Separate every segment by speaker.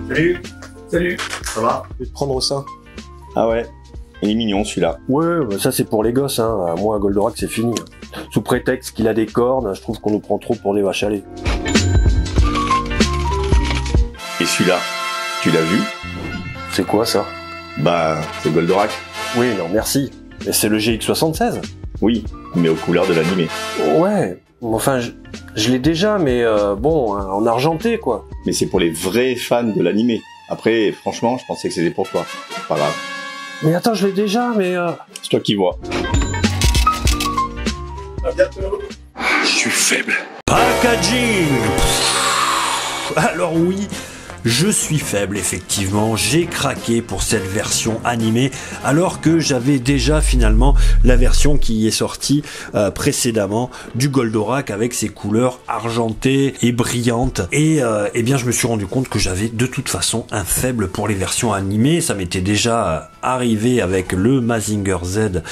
Speaker 1: Salut. Salut. Ça va?
Speaker 2: Je vais te prendre ça.
Speaker 3: Ah ouais, il est mignon celui-là.
Speaker 2: Ouais, bah ça c'est pour les gosses, hein. Moi, Goldorak, c'est fini. Sous prétexte qu'il a des cornes, je trouve qu'on nous prend trop pour des vaches à lait.
Speaker 3: Et celui-là, tu l'as vu?
Speaker 2: C'est quoi ça?
Speaker 3: Bah, c'est Goldorak.
Speaker 2: Oui, non, merci. Mais c'est le GX76.
Speaker 3: Oui, mais aux couleurs de l'animé.
Speaker 2: Ouais, enfin, je l'ai déjà, mais bon, en argenté, quoi.
Speaker 3: Mais c'est pour les vrais fans de l'animé. Après, franchement, je pensais que c'était pour toi. Pas grave.
Speaker 2: Mais attends, je l'ai déjà, mais...
Speaker 3: C'est toi qui vois.
Speaker 1: À bientôt.
Speaker 3: Je suis faible.
Speaker 4: Packaging. Alors oui, je suis faible effectivement, j'ai craqué pour cette version animée alors que j'avais déjà finalement la version qui est sortie précédemment du Goldorak avec ses couleurs argentées et brillantes et eh bien je me suis rendu compte que j'avais de toute façon un faible pour les versions animées. Ça m'était déjà arrivé avec le Mazinger Z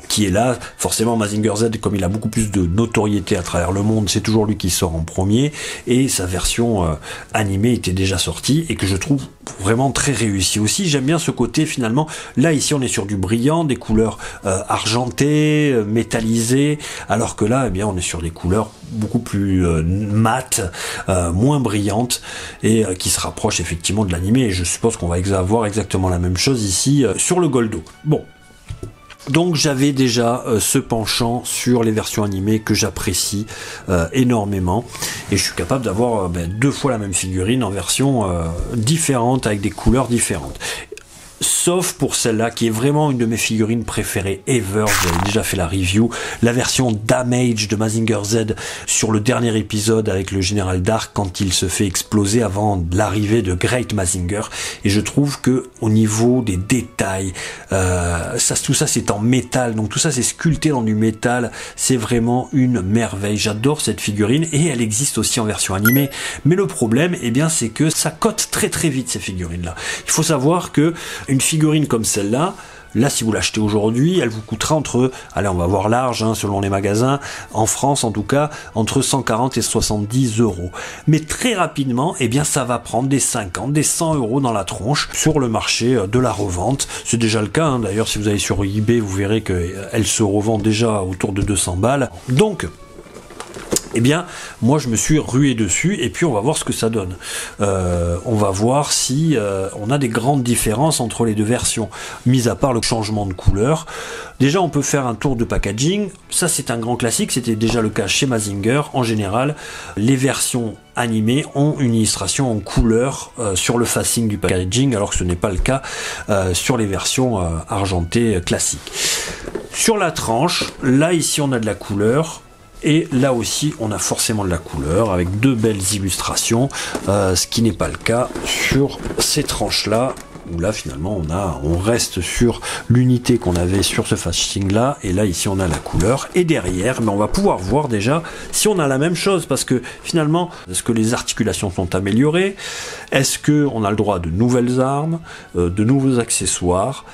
Speaker 4: qui est là. Forcément, Mazinger Z, comme il a beaucoup plus de notoriété à travers le monde, c'est toujours lui qui sort en premier, et sa version animée était déjà sortie, et que je trouve vraiment très réussie aussi. J'aime bien ce côté, finalement, là, ici, on est sur du brillant, des couleurs argentées, métallisées, alors que là, eh bien, on est sur des couleurs beaucoup plus mates, moins brillantes, et qui se rapprochent effectivement de l'animé, et je suppose qu'on va avoir exactement la même chose ici sur le Goldo. Bon. Donc j'avais déjà ce penchant sur les versions animées que j'apprécie énormément, et je suis capable d'avoir 2 fois la même figurine en version différente avec des couleurs différentes. Sauf pour celle-là qui est vraiment une de mes figurines préférées ever. J'avais déjà fait la review, la version Damage de Mazinger Z sur le dernier épisode avec le Général Dark quand il se fait exploser avant l'arrivée de Great Mazinger, et je trouve que au niveau des détails, tout ça c'est en métal, donc tout ça c'est sculpté dans du métal, c'est vraiment une merveille. J'adore cette figurine et elle existe aussi en version animée, mais le problème eh bien c'est que ça cote très très vite ces figurines là. Il faut savoir que une figurine comme celle-là, là, si vous l'achetez aujourd'hui, elle vous coûtera entre, allez, on va voir large, hein, selon les magasins, en France en tout cas, entre 140 et 70 euros. Mais très rapidement, eh bien, ça va prendre des 50, des 100 euros dans la tronche sur le marché de la revente. C'est déjà le cas, hein. D'ailleurs, si vous allez sur eBay, vous verrez qu'elle se revend déjà autour de 200 balles. Donc, eh bien, moi je me suis rué dessus et puis on va voir ce que ça donne. On va voir si on a des grandes différences entre les deux versions, mis à part le changement de couleur. Déjà, on peut faire un tour de packaging. Ça, c'est un grand classique. C'était déjà le cas chez Mazinger. En général, les versions animées ont une illustration en couleur sur le facing du packaging, alors que ce n'est pas le cas sur les versions argentées classiques. Sur la tranche, là, ici, on a de la couleur. Et là aussi, on a forcément de la couleur avec 2 belles illustrations, ce qui n'est pas le cas sur ces tranches-là, où là finalement on reste sur l'unité qu'on avait sur ce facing-là, et là ici on a la couleur. Et derrière, mais on va pouvoir voir déjà si on a la même chose, parce que finalement, est-ce que les articulations sont améliorées? Est-ce qu'on a le droit de nouvelles armes, de nouveaux accessoires?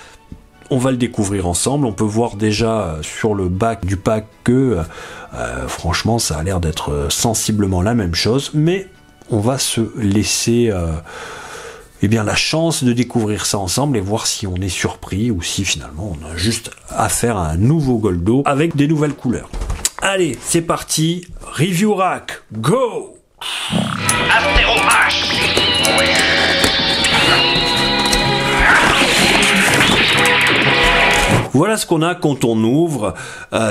Speaker 4: On va le découvrir ensemble. On peut voir déjà sur le bac du pack que franchement ça a l'air d'être sensiblement la même chose, mais on va se laisser eh bien, la chance de découvrir ça ensemble et voir si on est surpris ou si finalement on a juste affaire à un nouveau Goldo avec des nouvelles couleurs. Allez, c'est parti, review rack, go!
Speaker 5: Astéro H.
Speaker 4: Voilà ce qu'on a quand on ouvre,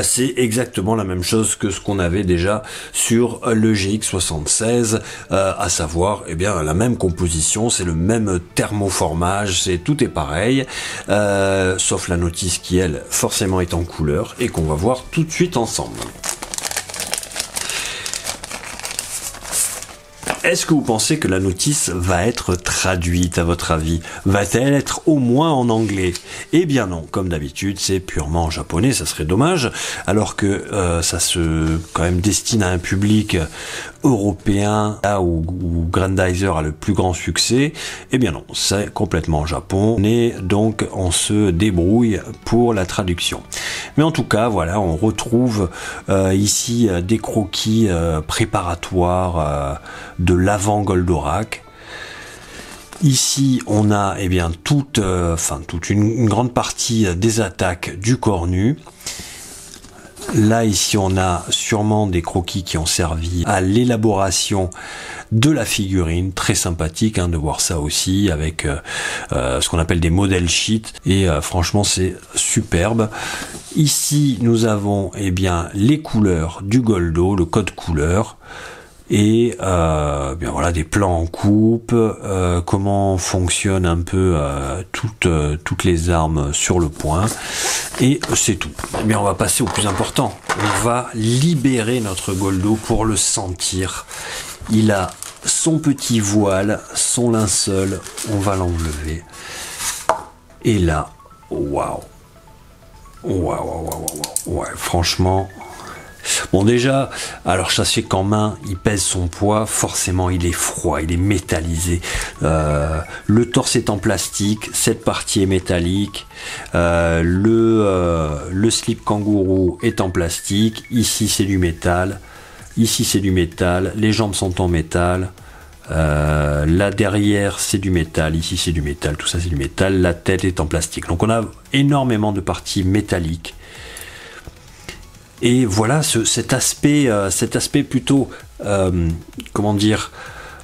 Speaker 4: c'est exactement la même chose que ce qu'on avait déjà sur le GX76, à savoir eh bien la même composition, c'est le même thermoformage, tout est pareil, sauf la notice qui elle forcément est en couleur et qu'on va voir tout de suite ensemble. Est-ce que vous pensez que la notice va être traduite à votre avis? Va-t-elle être au moins en anglais? Eh bien non, comme d'habitude, c'est purement en japonais, ça serait dommage, alors que ça se quand même destine à un public européen, là où Grandizer a le plus grand succès. Eh bien non, c'est complètement en japonais, donc on se débrouille pour la traduction. Mais en tout cas, voilà, on retrouve ici des croquis préparatoires de l'avant Goldorak. Ici, on a eh bien toute une grande partie des attaques du corps nu. Là, ici, on a sûrement des croquis qui ont servi à l'élaboration de la figurine. Très sympathique de voir ça aussi avec ce qu'on appelle des modèles sheets. Et franchement, c'est superbe. Ici, nous avons eh bien les couleurs du Goldo, le code couleur. Et bien voilà, des plans en coupe, comment fonctionnent un peu toutes les armes sur le point, et c'est tout. Eh bien on va passer au plus important, on va libérer notre Goldo pour le sentir. Il a son petit voile, son linceul, on va l'enlever. Et là, waouh, ouais, franchement. Bon déjà, alors sachez qu'en main, il pèse son poids, forcément il est froid, il est métallisé. Le torse est en plastique, cette partie est métallique, le slip kangourou est en plastique, ici c'est du métal, ici c'est du métal, les jambes sont en métal, là derrière c'est du métal, ici c'est du métal, tout ça c'est du métal, la tête est en plastique. Donc on a énormément de parties métalliques. Et voilà cet aspect plutôt, comment dire,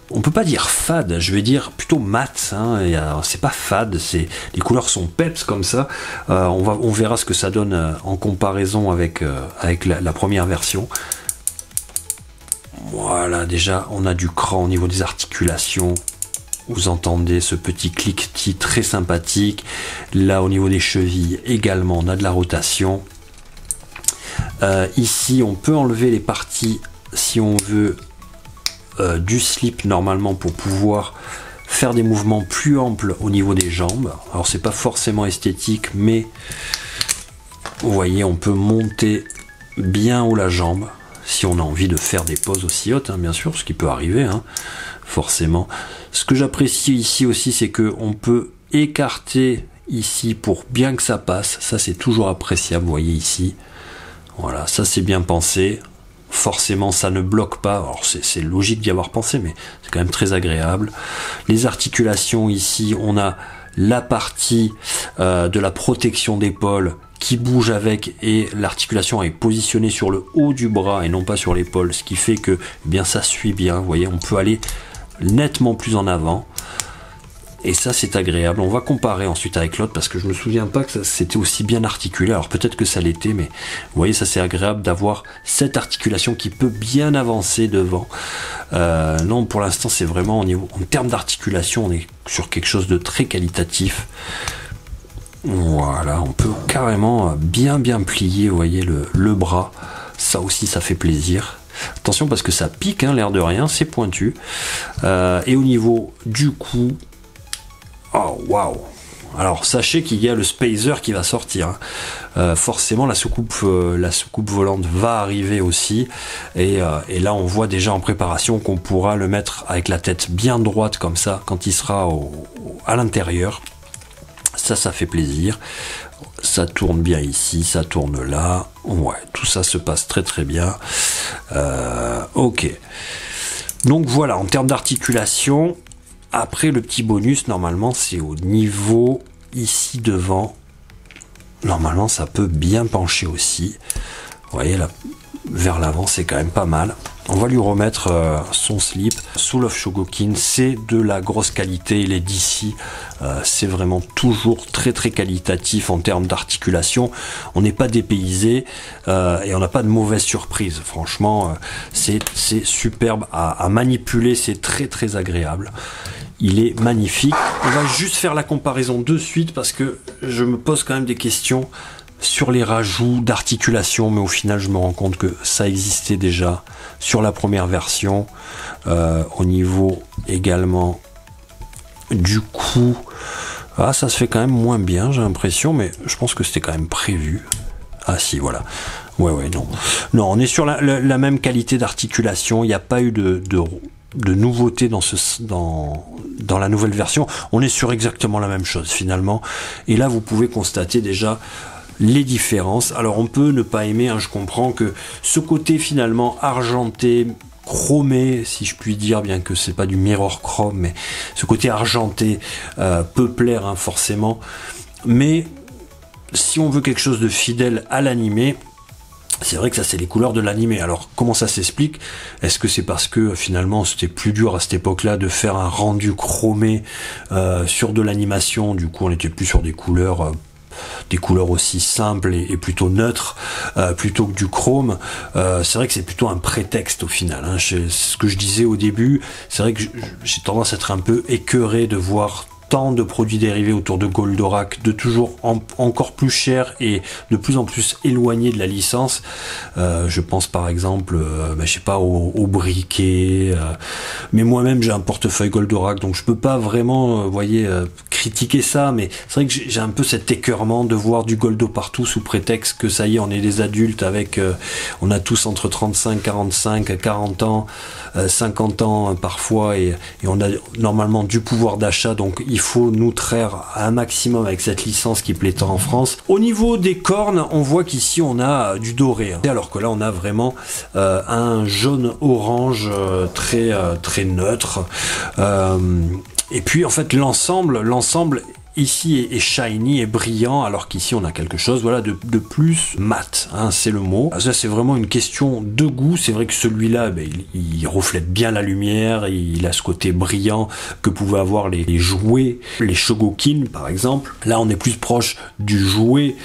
Speaker 4: on peut pas dire fade, je vais dire plutôt mat. C'est pas fade, les couleurs sont peps comme ça. On verra ce que ça donne en comparaison avec la première version. Voilà, déjà on a du cran au niveau des articulations. Vous entendez ce petit cliquetis très sympathique. Là au niveau des chevilles également, on a de la rotation. Ici on peut enlever les parties si on veut du slip normalement pour pouvoir faire des mouvements plus amples au niveau des jambes. Alors c'est pas forcément esthétique, mais vous voyez on peut monter bien haut la jambe si on a envie de faire des poses aussi hautes, bien sûr, ce qui peut arriver forcément. Ce que j'apprécie ici aussi, c'est que on peut écarter ici pour bien que ça passe. Ça c'est toujours appréciable, vous voyez ici. Voilà, ça c'est bien pensé. Forcément, ça ne bloque pas. Alors c'est logique d'y avoir pensé, mais c'est quand même très agréable. Les articulations ici, on a la partie de la protection d'épaule qui bouge avec, et l'articulation est positionnée sur le haut du bras et non pas sur l'épaule, ce qui fait que bien ça suit bien. Vous voyez, on peut aller nettement plus en avant. Et ça c'est agréable. On va comparer ensuite avec l'autre parce que je me souviens pas que c'était aussi bien articulé. Alors peut-être que ça l'était, mais vous voyez, ça c'est agréable d'avoir cette articulation qui peut bien avancer devant. Non, pour l'instant c'est vraiment en termes d'articulation, on est sur quelque chose de très qualitatif. Voilà, on peut carrément bien plier, vous voyez, le bras. Ça aussi ça fait plaisir. Attention parce que ça pique, l'air de rien, c'est pointu. Et au niveau du cou, oh waouh! Alors sachez qu'il y a le spacer qui va sortir. Forcément la soucoupe volante va arriver aussi. Et là on voit déjà en préparation qu'on pourra le mettre avec la tête bien droite comme ça quand il sera à l'intérieur. Ça fait plaisir. Ça tourne bien ici, ça tourne là. Ouais, tout ça se passe très très bien. Ok. Donc voilà, en termes d'articulation. Après le petit bonus, normalement c'est au niveau ici devant. Normalement ça peut bien pencher aussi. Vous voyez là, vers l'avant c'est quand même pas mal. On va lui remettre son slip. Soul of Chogokin, c'est de la grosse qualité. Il est d'ici. C'est vraiment toujours très très qualitatif en termes d'articulation. On n'est pas dépaysé et on n'a pas de mauvaise surprise. Franchement, c'est superbe à manipuler. C'est très très agréable. Il est magnifique. On va juste faire la comparaison de suite parce que je me pose quand même des questions sur les rajouts d'articulation, mais au final je me rends compte que ça existait déjà sur la première version. Au niveau également du cou, ça se fait quand même moins bien, j'ai l'impression, mais je pense que c'était quand même prévu. Ah si, voilà. Ouais, non, on est sur la même qualité d'articulation. Il n'y a pas eu de nouveauté dans la nouvelle version. On est sur exactement la même chose finalement. Et là vous pouvez constater déjà les différences. Alors on peut ne pas aimer, je comprends que ce côté finalement argenté, chromé, si je puis dire, bien que c'est pas du mirror chrome, mais ce côté argenté peut plaire hein, forcément. Mais si on veut quelque chose de fidèle à l'animé, c'est vrai que ça c'est les couleurs de l'animé. Alors comment ça s'explique? Est-ce que c'est parce que finalement c'était plus dur à cette époque-là de faire un rendu chromé sur de l'animation, du coup on était plus sur des couleurs aussi simples et plutôt neutres plutôt que du chrome. C'est vrai que c'est plutôt un prétexte au final hein. Ce que je disais au début, c'est vrai que j'ai tendance à être un peu écœuré de voir tant de produits dérivés autour de Goldorak, de toujours encore plus cher et de plus en plus éloigné de la licence. Je pense par exemple, je sais pas, au briquet. Mais moi-même j'ai un portefeuille Goldorak, donc je peux pas vraiment, critiquer ça. Mais c'est vrai que j'ai un peu cet écœurement de voir du Goldo partout sous prétexte que ça y est, on est des adultes avec, on a tous entre 35, 45, 40 ans, 50 ans parfois, et on a normalement du pouvoir d'achat, donc il faut nous traire à un maximum avec cette licence qui plaît tant en France. Au niveau des cornes, on voit qu'ici on a du doré, hein, alors que là on a vraiment un jaune orange très neutre. Et puis en fait l'ensemble ici est shiny et brillant, alors qu'ici on a quelque chose de plus mat, hein, c'est le mot. Ça c'est vraiment une question de goût. C'est vrai que celui-là il reflète bien la lumière, il a ce côté brillant que pouvaient avoir les jouets, les Shogokin par exemple. Là on est plus proche du jouet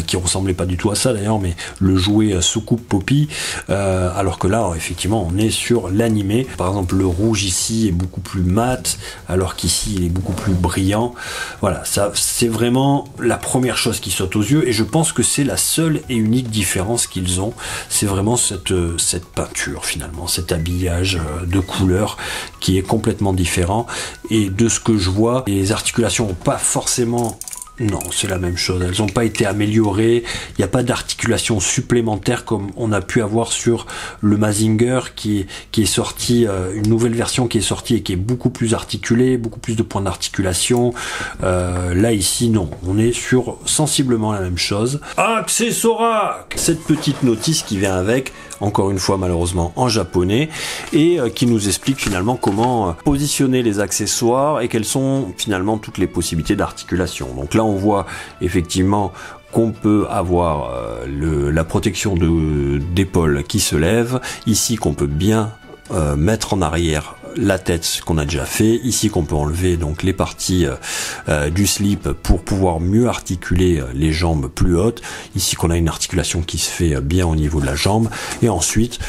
Speaker 4: qui ressemblait pas du tout à ça d'ailleurs, mais le jouet Soucoupe Poppy, alors que là effectivement on est sur l'animé. Par exemple le rouge ici est beaucoup plus mat, alors qu'ici il est beaucoup plus brillant. Voilà, ça c'est vraiment la première chose qui saute aux yeux, et je pense que c'est la seule et unique différence qu'ils ont. C'est vraiment cette peinture finalement, cet habillage de couleurs qui est complètement différent. Et de ce que je vois, les articulations n'ont pas forcément... Non, c'est la même chose. Elles n'ont pas été améliorées. Il n'y a pas d'articulation supplémentaire comme on a pu avoir sur le Mazinger qui est sorti, une nouvelle version qui est sortie et qui est beaucoup plus articulée, beaucoup plus de points d'articulation. Là, ici, non. On est sur sensiblement la même chose. Accessoires! Cette petite notice qui vient avec, encore une fois malheureusement en japonais, et qui nous explique finalement comment positionner les accessoires et quelles sont finalement toutes les possibilités d'articulation. Donc là, on voit effectivement qu'on peut avoir la protection d'épaule qui se lève, ici qu'on peut bien mettre en arrière la tête, ce qu'on a déjà fait, ici qu'on peut enlever donc les parties du slip pour pouvoir mieux articuler les jambes plus hautes, ici qu'on a une articulation qui se fait bien au niveau de la jambe, et ensuite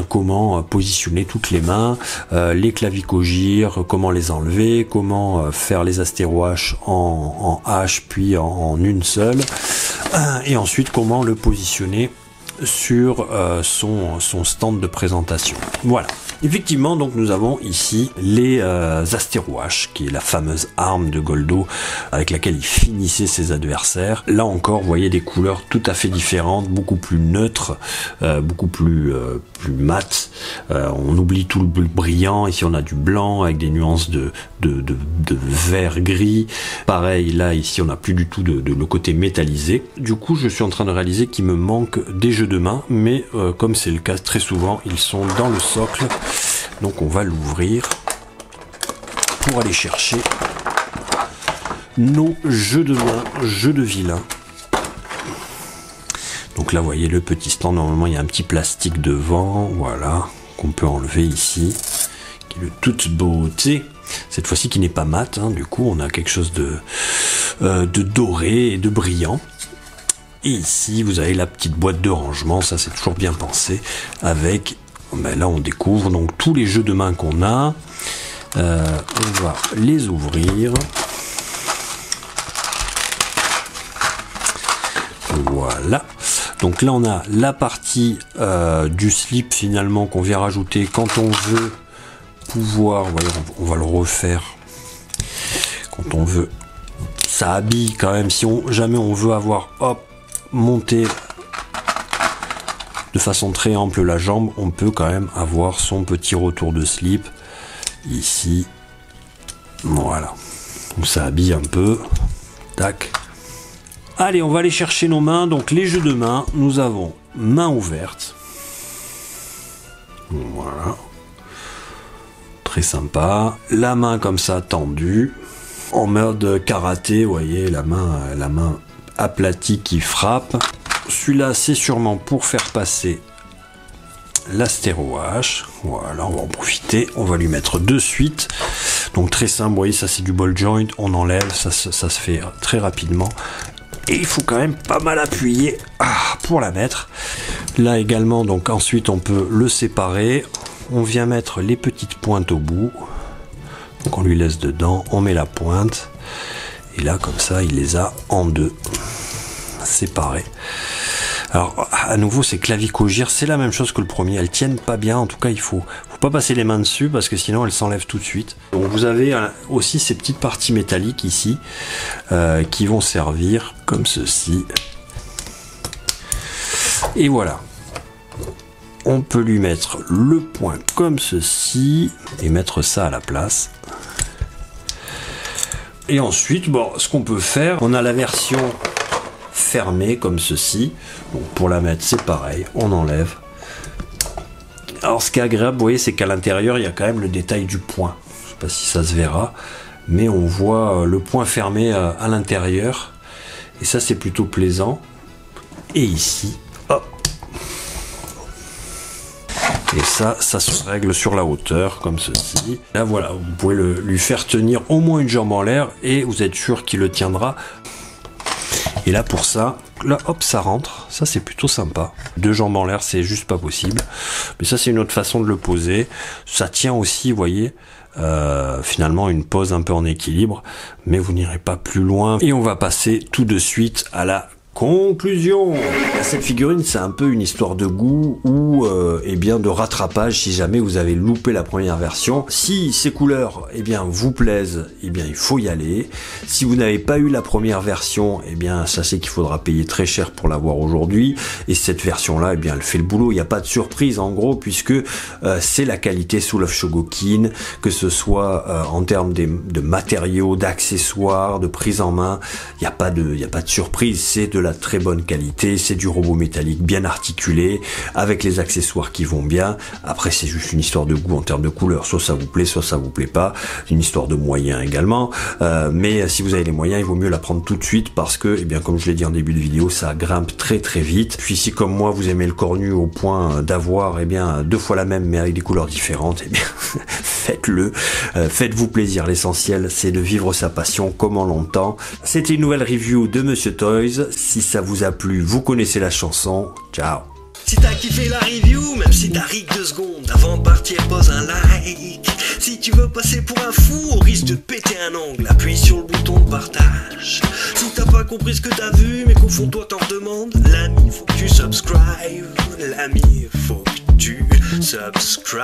Speaker 4: comment positionner toutes les mains, les clavicogires, comment les enlever, comment faire les astéroaches en H puis en une seule, et ensuite comment le positionner sur son stand de présentation. Voilà. Effectivement, donc nous avons ici les astéroaches, qui est la fameuse arme de Goldo avec laquelle il finissait ses adversaires. Là encore, vous voyez des couleurs tout à fait différentes, beaucoup plus neutres, beaucoup plus mat. On oublie tout le brillant. Ici, on a du blanc avec des nuances de vert gris. Pareil, là, ici, on n'a plus du tout le côté métallisé. Du coup, je suis en train de réaliser qu'il me manque des jeux de main, mais comme c'est le cas très souvent, ils sont dans le socle. Donc on va l'ouvrir pour aller chercher nos jeux de main, jeux de vilain. Donc là, vous voyez le petit stand, normalement il y a un petit plastique devant, voilà, qu'on peut enlever ici, qui est de toute beauté. Cette fois-ci qui n'est pas mat, hein, du coup on a quelque chose de doré et de brillant. Et ici vous avez la petite boîte de rangement, ça c'est toujours bien pensé, avec... là on découvre donc tous les jeux de main qu'on a. On va les ouvrir. Voilà. Donc là on a la partie du slip finalement qu'on vient rajouter quand on veut pouvoir, voyez, on va le refaire quand on veut. Ça habille quand même, si jamais on veut avoir monté de façon très ample la jambe, on peut quand même avoir son petit retour de slip ici. Voilà. Donc ça habille un peu. Tac. Allez, on va aller chercher nos mains. Donc les jeux de main, nous avons main ouverte. Voilà. Très sympa. La main comme ça tendue. En mode karaté, vous voyez, la main aplatie qui frappe. Celui-là, c'est sûrement pour faire passer l'Astero H. Voilà, on va en profiter. On va lui mettre de suite. Donc très simple, vous voyez, ça c'est du ball joint. On enlève, ça se fait très rapidement. Et il faut quand même pas mal appuyer pour la mettre. Là également, donc ensuite on peut le séparer. On vient mettre les petites pointes au bout. Donc on lui laisse dedans, on met la pointe. Et là comme ça, il les a en deux. Séparés. Alors à nouveau, ces clavicogires, c'est la même chose que le premier. Elles tiennent pas bien, en tout cas il faut pas passer les mains dessus parce que sinon elles s'enlèvent tout de suite. Donc vous avez aussi ces petites parties métalliques ici qui vont servir comme ceci. Et voilà. On peut lui mettre le point comme ceci et mettre ça à la place. Et ensuite, bon, ce qu'on peut faire, on a la version fermée comme ceci. Donc pour la mettre, c'est pareil, on enlève. Alors ce qui est agréable, vous voyez, c'est qu'à l'intérieur, il y a quand même le détail du point. Je ne sais pas si ça se verra, mais on voit le point fermé à l'intérieur. Et ça, c'est plutôt plaisant. Et ici, hop. Et ça se règle sur la hauteur, comme ceci. Là, voilà, vous pouvez lui faire tenir au moins une jambe en l'air et vous êtes sûr qu'il le tiendra. Et là, pour ça, là, hop, ça rentre. Ça, c'est plutôt sympa. Deux jambes en l'air, c'est juste pas possible. Mais ça, c'est une autre façon de le poser. Ça tient aussi, vous voyez, finalement, une pose un peu en équilibre. Mais vous n'irez pas plus loin. Et on va passer tout de suite à la conclusion. Cette figurine, c'est un peu une histoire de goût ou eh bien de rattrapage si jamais vous avez loupé la première version. Si ces couleurs eh bien vous plaisent, eh bien il faut y aller. Si vous n'avez pas eu la première version, eh bien sachez qu'il faudra payer très cher pour l'avoir aujourd'hui. Et cette version là, eh bien elle fait le boulot. Il n'y a pas de surprise en gros puisque c'est la qualité Soul of Chogokin, que ce soit en termes de matériaux, d'accessoires, de prise en main. Il n'y a pas de surprise. C'est de la très bonne qualité, c'est du robot métallique bien articulé, avec les accessoires qui vont bien. Après c'est juste une histoire de goût en termes de couleur, soit ça vous plaît, soit ça vous plaît pas, une histoire de moyens également, mais si vous avez les moyens, il vaut mieux la prendre tout de suite parce que, eh bien comme je l'ai dit en début de vidéo, ça grimpe très très vite. Puis si comme moi vous aimez le cornu au point d'avoir eh bien 2 fois la même mais avec des couleurs différentes, eh bien faites-le, faites-vous plaisir, l'essentiel c'est de vivre sa passion comme on l'entend. C'était une nouvelle review de Monsieur Toys. Si ça vous a plu, vous connaissez la chanson. Ciao.
Speaker 6: Si t'as kiffé la review, même si t'as rig 2 secondes, avant de partir pose un like. Si tu veux passer pour un fou, au risque de te péter un ongle, appuie sur le bouton de partage. Si t'as pas compris ce que t'as vu, mais qu'au fond toi t'en redemandes, l'ami faut que tu subscribes. L'ami faut que tu subscribes.